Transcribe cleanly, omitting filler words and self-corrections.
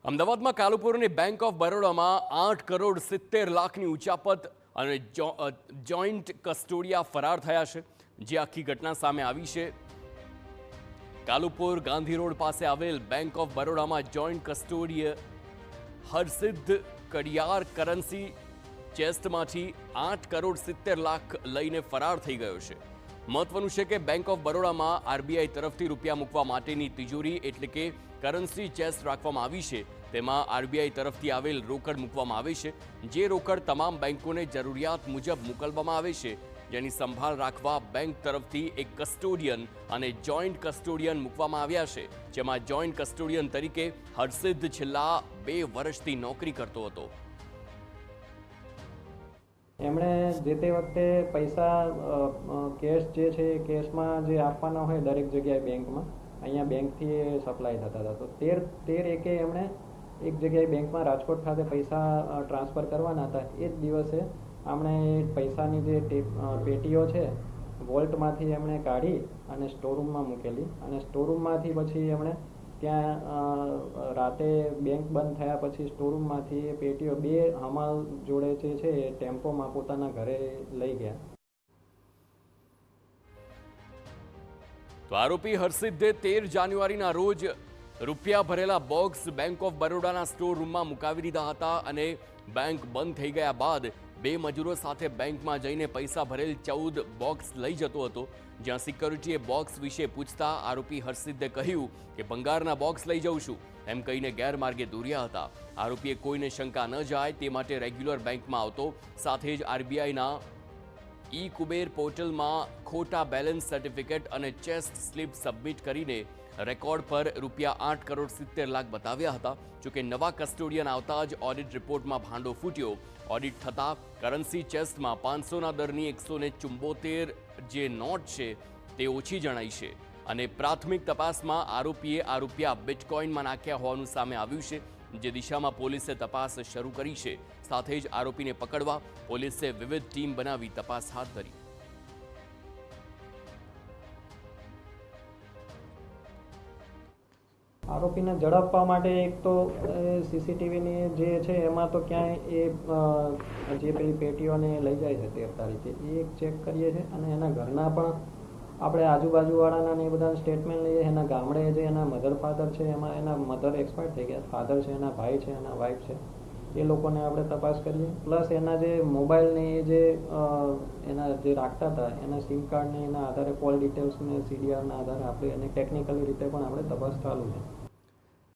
અમદાવાદમાં કાલુપુરની bank of બરોડામાં 8,70,00,000ની ઉચાપત અને joint કસ્ટોડિયા ફરાર થયા છે। જે આખી ઘટના સામે આવી છે, કાલુપુર ગાંધી રોડ પાસે આવેલ bank of બરોડામાં joint કસ્ટોડિય Harsiddh કડિયાર currency ચેસ્ટમાંથી 8,70,00,000 લઈને ફરાર થઈ ગયો છે। મહત્વનું છે કે બેંક ઓફ બરોડામાં આરબીઆઈ તરફથી રૂપિયા મૂકવા માટેની તિજોરી એટલે કે કરન્સી ચેસ્ટ રાખવામાં આવી છે। તેમાં આરબીઆઈ તરફથી આવેલ રોકડ મૂકવામાં આવે છે, જે રોકડ તમામ બેંકોને જરૂરિયાત મુજબ મોકલવામાં આવે છે, જેની સંભાળ રાખવા બેંક તરફથી એક કસ્ટોડિયન અને જોઈન્ટ કસ્ટોડિયન મૂકવામાં આવ્યા છે, જેમાં જોઈન્ટ કસ્ટોડિયન તરીકે હરસિદ્ધ છેલ્લા 2 વર્ષથી નોકરી કરતો હતો। એમણે જે તે વખતે પૈસા કેશ જે છે કેશમાં જે આપવાના હોય દરેક જગ્યાએ બેંકમાં અહીંયા બેંકથી સપ્લાય થતા હતા, તો 13/1 એમણે એક જગ્યાએ બેંકમાં રાજકોટ ખાતે પૈસા ટ્રાન્સફર કરવાના હતા। એ જ દિવસે આપણે પૈસાની જે પેટીઓ છે વોલ્ટમાંથી એમણે કાઢી અને સ્ટોરરૂમમાં મૂકેલી અને સ્ટોરરૂમમાંથી પછી એમણે ત્યાં રાતે બેંક બંધ થયા પછી સ્ટોરરૂમમાંથી એ પેટીઓ 2 હમાલ જોડે જે છે એ ટેમ્પોમાં પોતાના ઘરે લઈ ગયા। તો આરોપી હરસિદ્ધે 13 જાન્યુઆરીના રોજ રૂપિયા ભરેલા બોક્સ બેંક ઓફ બરોડાના સ્ટોર રૂમમાં મુકાવી દીધા હતા અને બેંક બંધ થઈ ગયા બાદ 2 મજૂરો સાથે બેંકમાં જઈને પૈસા ભરેલ 14 બોક્સ લઈ જતો હતો, જ્યાં સિક્યોરિટીએ બોક્સ વિશે પૂછતા આરોપી હરસિદ્ધે કહ્યું કે ભંગારના બોક્સ લઈ જઉં છું એમ કહીને ગેરમાર્ગે દોર્યા હતા। આરોપીએ કોઈને શંકા ન જાય તે માટે રેગ્યુલર બેંકમાં આવતો, સાથે જ આરબીઆઈના ઈ કુબેર પોર્ટલમાં ખોટા બેલેન્સ સર્ટિફિકેટ અને ચેસ્ટ સ્લિપ સબમિટ કરીને રેકોર્ડ પર રૂપિયા 8,70,00,000 બતાવ્યા હતા। જોકે નવા કસ્ટોડિયન આવતા જ ઓડિટ રિપોર્ટમાં ભાંડો ફૂટ્યો। ઓડિટ થતાં કરન્સી ચેસ્ટમાં 500ના દરની 174 જે નોટ છે તે ઓછી જણાઈ છે અને પ્રાથમિક તપાસમાં આરોપીએ આ રૂપિયા બિટકોઇનમાં નાખ્યા હોવાનું સામે આવ્યું છે, જે દિશામાં પોલીસે તપાસ શરૂ કરી છે। સાથે જ આરોપીને પકડવા પોલીસે વિવિધ ટીમ બનાવી તપાસ હાથ ધરી। આરોપીને ઝડપવા માટે એક તો સીસીટીવીની જે છે એમાં તો ક્યાંય જે પેલી પેટીઓને લઈ જાય છે 13 તારીખે એ એક ચેક કરીએ છીએ અને એના ઘરના પણ આપણે આજુબાજુવાળાના ને એ બધા સ્ટેટમેન્ટ લઈએ। એના ગામડે જે એના મધર ફાધર છે એમાં એના મધર એક્સપાયર થઈ ગયા, ફાધર છે, એના ભાઈ છે, એના વાઈફ છે, એ લોકોને આપણે તપાસ કરીએ। પ્લસ એના જે મોબાઈલની જે એના જે રાખતા હતા એના સિમ કાર્ડને એના આધારે કોલ ડિટેલ્સને સીડીઆરના આધારે આપણે એને ટેકનિકલી રીતે પણ આપણે તપાસ ચાલુ છે।